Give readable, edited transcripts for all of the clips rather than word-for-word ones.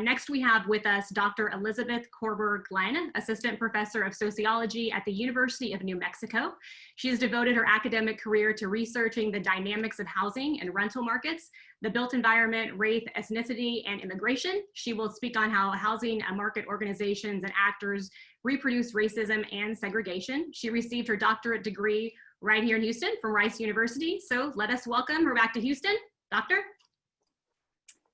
Next, we have with us Dr. Elizabeth Korver-Glenn, Assistant Professor of Sociology at the University of New Mexico. She has devoted her academic career to researching the dynamics of housing and rental markets, the built environment, race, ethnicity, and immigration. She will speak on how housing market organizations and actors reproduce racism and segregation. She received her doctorate degree right here in Houston from Rice University. So let us welcome her back to Houston. Doctor?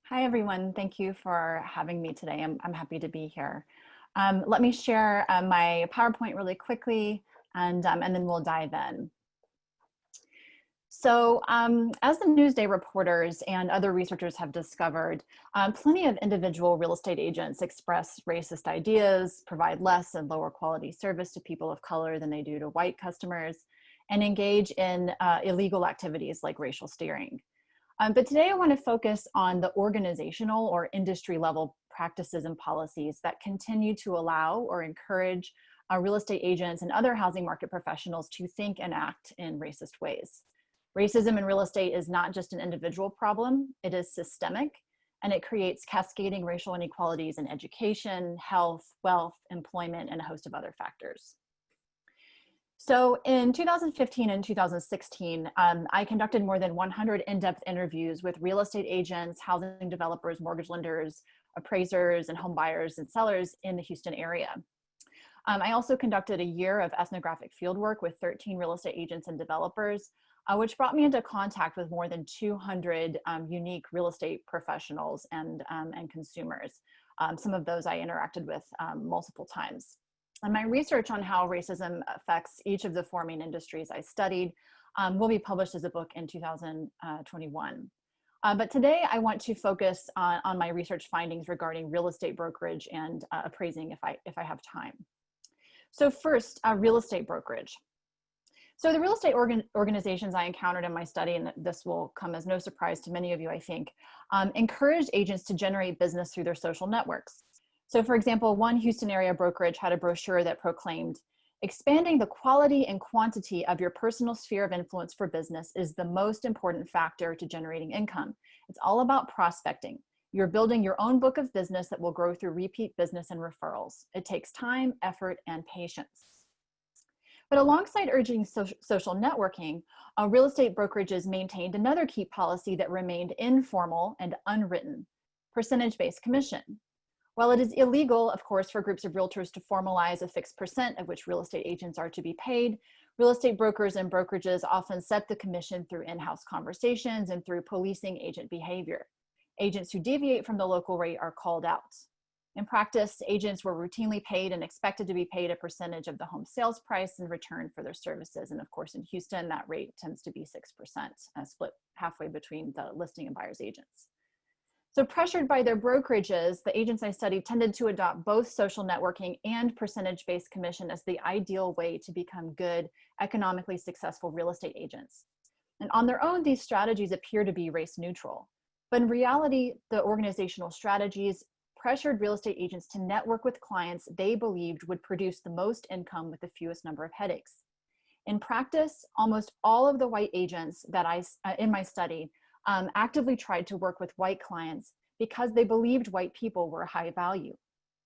Hi, everyone. Thank you for having me today. I'm happy to be here. Let me share my PowerPoint really quickly, and then we'll dive in. So as the Newsday reporters and other researchers have discovered, plenty of individual real estate agents express racist ideas, provide less and lower quality service to people of color than they do to white customers, and engage in illegal activities like racial steering. But today I want to focus on the organizational or industry level practices and policies that continue to allow or encourage real estate agents and other housing market professionals to think and act in racist ways. Racism in real estate is not just an individual problem, it is systemic, and it creates cascading racial inequalities in education, health, wealth, employment, and a host of other factors. So in 2015 and 2016, I conducted more than 100 in-depth interviews with real estate agents, housing developers, mortgage lenders, appraisers, and home buyers and sellers in the Houston area. I also conducted a year of ethnographic fieldwork with 13 real estate agents and developers, which brought me into contact with more than 200 unique real estate professionals and consumers. Some of those I interacted with multiple times. And my research on how racism affects each of the four main industries I studied will be published as a book in 2021. But today I want to focus on my research findings regarding real estate brokerage and appraising if I have time. So first, real estate brokerage. So the real estate organizations I encountered in my study, and this will come as no surprise to many of you, I think, encourage agents to generate business through their social networks. So for example, one Houston area brokerage had a brochure that proclaimed, "Expanding the quality and quantity of your personal sphere of influence for business is the most important factor to generating income. It's all about prospecting. You're building your own book of business that will grow through repeat business and referrals. It takes time, effort, and patience." But alongside urging social networking, real estate brokerages maintained another key policy that remained informal and unwritten: percentage-based commission. While it is illegal, of course, for groups of realtors to formalize a fixed percent of which real estate agents are to be paid, real estate brokers and brokerages often set the commission through in-house conversations and through policing agent behavior. Agents who deviate from the local rate are called out. In practice, agents were routinely paid and expected to be paid a percentage of the home sales price in return for their services. And of course, in Houston, that rate tends to be 6%, split halfway between the listing and buyer's agents. So pressured by their brokerages, the agents I studied tended to adopt both social networking and percentage-based commission as the ideal way to become good, economically successful real estate agents. And on their own, these strategies appear to be race neutral. But in reality, the organizational strategies pressured real estate agents to network with clients they believed would produce the most income with the fewest number of headaches. In practice, almost all of the white agents that in my study actively tried to work with white clients because they believed white people were high value.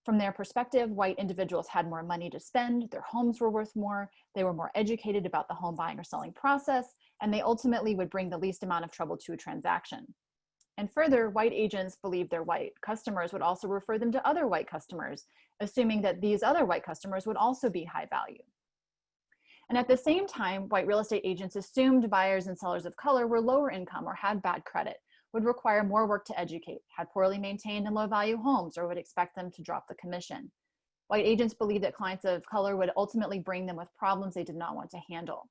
From their perspective, white individuals had more money to spend, their homes were worth more, they were more educated about the home buying or selling process, and they ultimately would bring the least amount of trouble to a transaction. And further, white agents believed their white customers would also refer them to other white customers, assuming that these other white customers would also be high value. And at the same time, white real estate agents assumed buyers and sellers of color were lower income or had bad credit, would require more work to educate, had poorly maintained and low value homes, or would expect them to drop the commission. White agents believed that clients of color would ultimately bring them with problems they did not want to handle.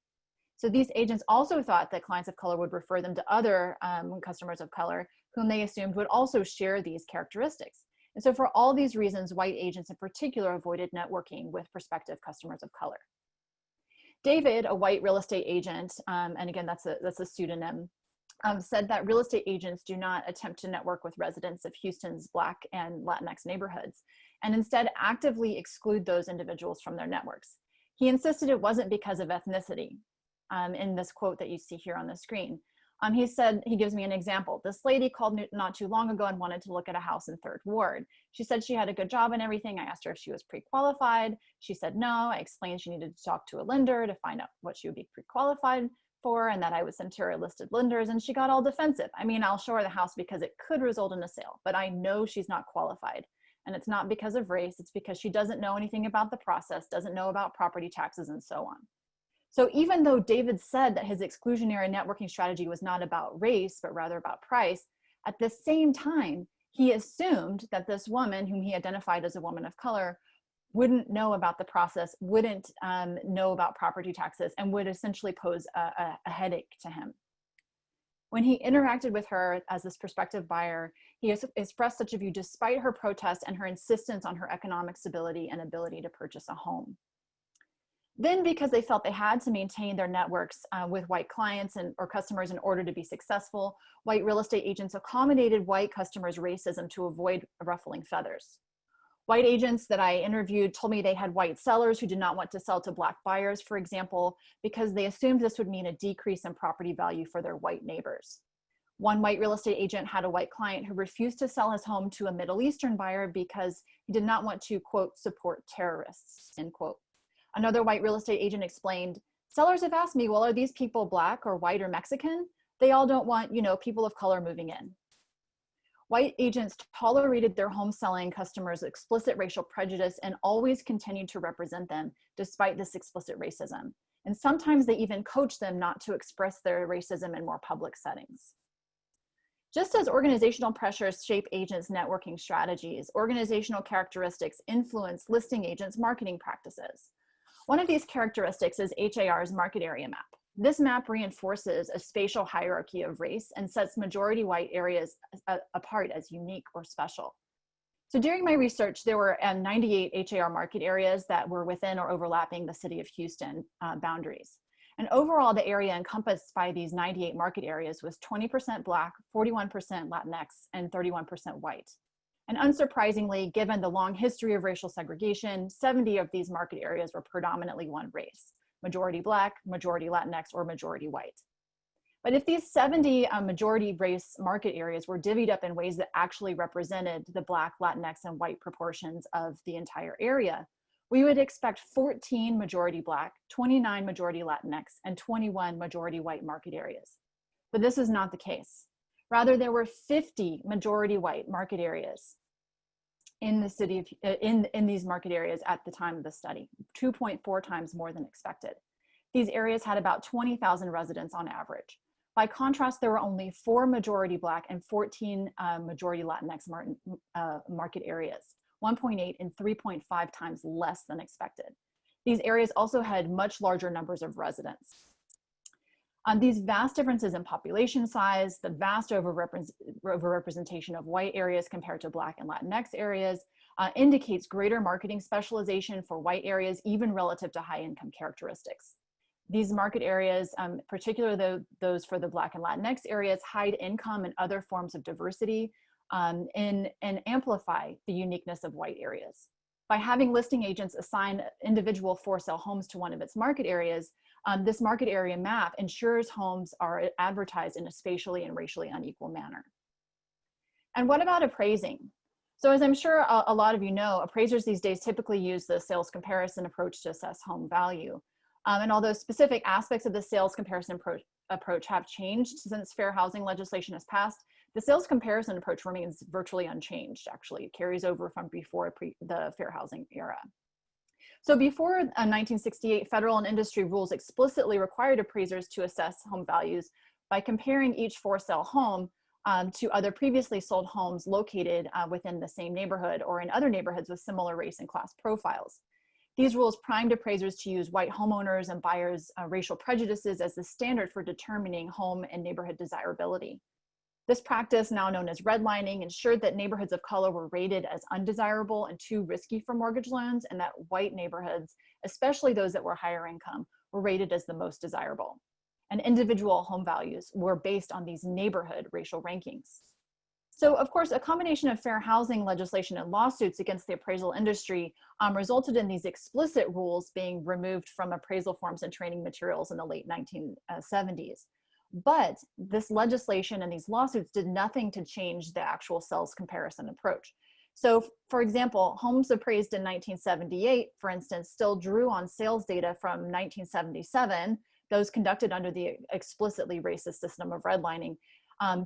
So these agents also thought that clients of color would refer them to other customers of color whom they assumed would also share these characteristics. And so for all these reasons, white agents in particular avoided networking with prospective customers of color. David, a white real estate agent, and again, that's a pseudonym, said that real estate agents do not attempt to network with residents of Houston's Black and Latinx neighborhoods, and instead actively exclude those individuals from their networks. He insisted it wasn't because of ethnicity, in this quote that you see here on the screen. He said, he gives me an example. This lady called me not too long ago and wanted to look at a house in 3rd Ward. She said she had a good job and everything. I asked her if she was pre-qualified. She said no. I explained she needed to talk to a lender to find out what she would be pre-qualified for and that I would send to her listed lenders, and she got all defensive. I mean, I'll show her the house because it could result in a sale, but I know she's not qualified. And it's not because of race, it's because she doesn't know anything about the process, doesn't know about property taxes and so on. So even though David said that his exclusionary networking strategy was not about race, but rather about price, at the same time, he assumed that this woman, whom he identified as a woman of color, wouldn't know about the process, wouldn't know about property taxes, and would essentially pose a headache to him. When he interacted with her as this prospective buyer, he expressed such a view despite her protest and her insistence on her economic stability and ability to purchase a home. Then, because they felt they had to maintain their networks with white clients or customers in order to be successful, white real estate agents accommodated white customers' racism to avoid ruffling feathers. White agents that I interviewed told me they had white sellers who did not want to sell to Black buyers, for example, because they assumed this would mean a decrease in property value for their white neighbors. One white real estate agent had a white client who refused to sell his home to a Middle Eastern buyer because he did not want to, quote, support terrorists, end quote. Another white real estate agent explained, sellers have asked me, well, are these people Black or white or Mexican? They all don't want, people of color moving in. White agents tolerated their home selling customers' explicit racial prejudice and always continued to represent them despite this explicit racism. And sometimes they even coached them not to express their racism in more public settings. Just as organizational pressures shape agents' networking strategies, organizational characteristics influence listing agents' marketing practices. One of these characteristics is HAR's market area map. This map reinforces a spatial hierarchy of race and sets majority white areas apart as unique or special. So during my research, there were 98 HAR market areas that were within or overlapping the city of Houston boundaries. And overall, the area encompassed by these 98 market areas was 20% Black, 41% Latinx, and 31% white. And unsurprisingly, given the long history of racial segregation, 70 of these market areas were predominantly one race, majority Black, majority Latinx, or majority white. But if these 70 majority race market areas were divvied up in ways that actually represented the Black, Latinx, and white proportions of the entire area, we would expect 14 majority Black, 29 majority Latinx, and 21 majority white market areas. But this is not the case. Rather, there were 50 majority white market areas in the city of, in these market areas at the time of the study, 2.4 times more than expected. These areas had about 20,000 residents on average. By contrast, there were only 4 majority Black and 14 majority Latinx market areas, 1.8 and 3.5 times less than expected. These areas also had much larger numbers of residents. These vast differences in population size, the vast overrepresentation of white areas compared to Black and Latinx areas indicates greater marketing specialization for white areas, even relative to high income characteristics. These market areas, particularly those for the Black and Latinx areas, hide income and other forms of diversity and amplify the uniqueness of white areas. By having listing agents assign individual for sale homes to one of its market areas, this market area map ensures homes are advertised in a spatially and racially unequal manner. And what about appraising? So as I'm sure a lot of you know, appraisers these days typically use the sales comparison approach to assess home value. And although specific aspects of the sales comparison approach have changed since fair housing legislation has passed, the sales comparison approach remains virtually unchanged, actually. It carries over from before the fair housing era. So before 1968, federal and industry rules explicitly required appraisers to assess home values by comparing each for sale home to other previously sold homes located within the same neighborhood or in other neighborhoods with similar race and class profiles. These rules primed appraisers to use white homeowners and buyers' racial prejudices as the standard for determining home and neighborhood desirability. This practice, now known as redlining, ensured that neighborhoods of color were rated as undesirable and too risky for mortgage loans, and that white neighborhoods, especially those that were higher income, were rated as the most desirable. And individual home values were based on these neighborhood racial rankings. So, of course, a combination of fair housing legislation and lawsuits against the appraisal industry resulted in these explicit rules being removed from appraisal forms and training materials in the late 1970s. But this legislation and these lawsuits did nothing to change the actual sales comparison approach. So for example, homes appraised in 1978, for instance, still drew on sales data from 1977, those conducted under the explicitly racist system of redlining,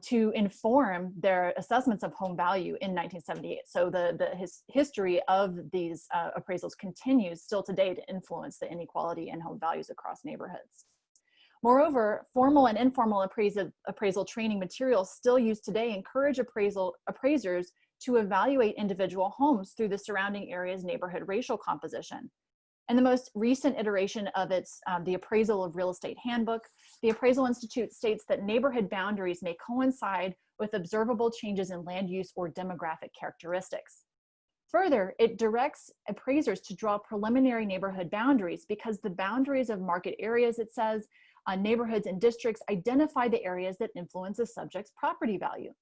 to inform their assessments of home value in 1978. So the history of these appraisals continues still today to influence the inequality in home values across neighborhoods. Moreover, formal and informal appraisal training materials still used today encourage appraisers to evaluate individual homes through the surrounding area's neighborhood racial composition. In the most recent iteration of the Appraisal of Real Estate Handbook, the Appraisal Institute states that neighborhood boundaries may coincide with observable changes in land use or demographic characteristics. Further, it directs appraisers to draw preliminary neighborhood boundaries because the boundaries of market areas, it says, neighborhoods and districts identify the areas that influence a subject's property value.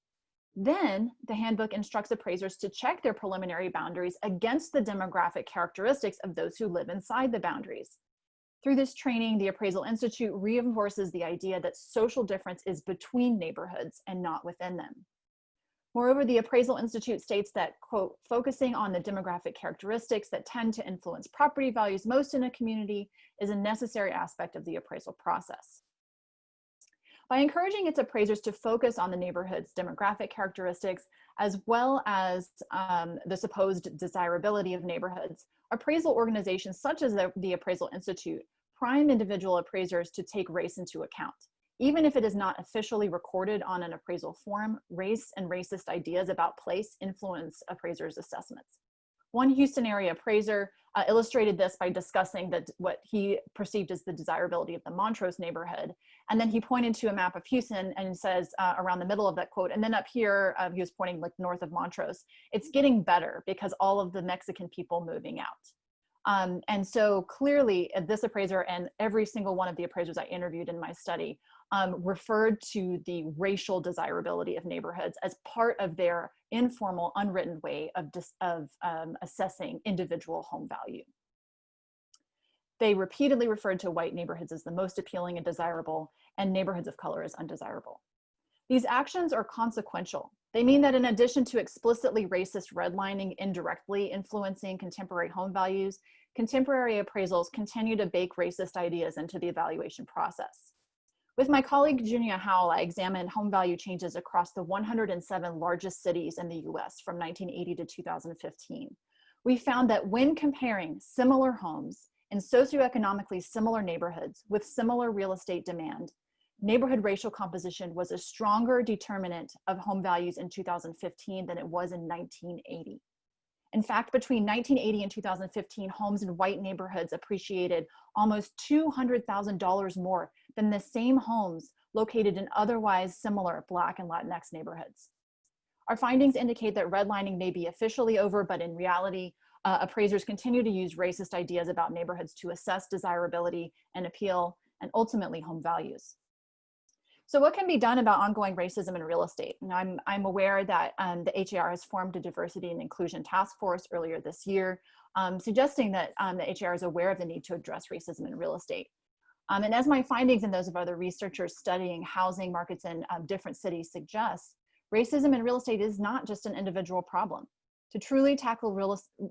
Then the handbook instructs appraisers to check their preliminary boundaries against the demographic characteristics of those who live inside the boundaries. Through this training, the Appraisal Institute reinforces the idea that social difference is between neighborhoods and not within them. Moreover, the Appraisal Institute states that, quote, focusing on the demographic characteristics that tend to influence property values most in a community is a necessary aspect of the appraisal process. By encouraging its appraisers to focus on the neighborhood's demographic characteristics, as well as the supposed desirability of neighborhoods, appraisal organizations such as the Appraisal Institute prime individual appraisers to take race into account. Even if it is not officially recorded on an appraisal form, race and racist ideas about place influence appraisers' assessments. One Houston area appraiser illustrated this by discussing what he perceived as the desirability of the Montrose neighborhood. And then he pointed to a map of Houston and says around the middle of that quote, and then up here, he was pointing like north of Montrose, it's getting better because all of the Mexican people moving out. And so clearly this appraiser and every single one of the appraisers I interviewed in my study referred to the racial desirability of neighborhoods as part of their informal, unwritten way of assessing individual home value. They repeatedly referred to white neighborhoods as the most appealing and desirable, and neighborhoods of color as undesirable. These actions are consequential. They mean that in addition to explicitly racist redlining indirectly influencing contemporary home values, contemporary appraisals continue to bake racist ideas into the evaluation process. With my colleague Junia Howell, I examined home value changes across the 107 largest cities in the US from 1980 to 2015. We found that when comparing similar homes in socioeconomically similar neighborhoods with similar real estate demand, neighborhood racial composition was a stronger determinant of home values in 2015 than it was in 1980. In fact, between 1980 and 2015, homes in white neighborhoods appreciated almost $200,000 more than the same homes located in otherwise similar Black and Latinx neighborhoods. Our findings indicate that redlining may be officially over, but in reality, appraisers continue to use racist ideas about neighborhoods to assess desirability and appeal, and ultimately home values. So what can be done about ongoing racism in real estate? And I'm aware that the HAR has formed a diversity and inclusion task force earlier this year, suggesting that the HAR is aware of the need to address racism in real estate. And as my findings and those of other researchers studying housing markets in different cities suggest, racism in real estate is not just an individual problem. To truly tackle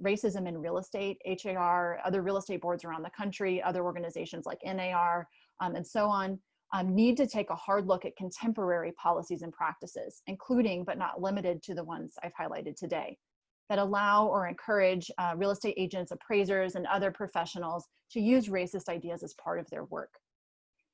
racism in real estate, HAR, other real estate boards around the country, other organizations like NAR, and so on, need to take a hard look at contemporary policies and practices, including but not limited to the ones I've highlighted today, that allow or encourage real estate agents, appraisers, and other professionals to use racist ideas as part of their work.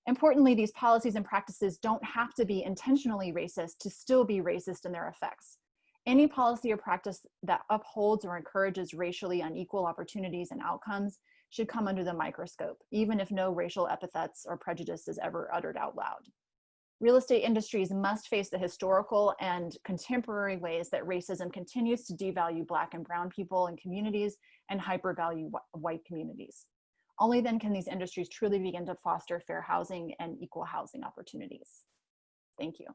Importantly, these policies and practices don't have to be intentionally racist to still be racist in their effects. Any policy or practice that upholds or encourages racially unequal opportunities and outcomes should come under the microscope, even if no racial epithets or prejudice is ever uttered out loud. Real estate industries must face the historical and contemporary ways that racism continues to devalue Black and brown people and communities and hypervalue white communities. Only then can these industries truly begin to foster fair housing and equal housing opportunities. Thank you.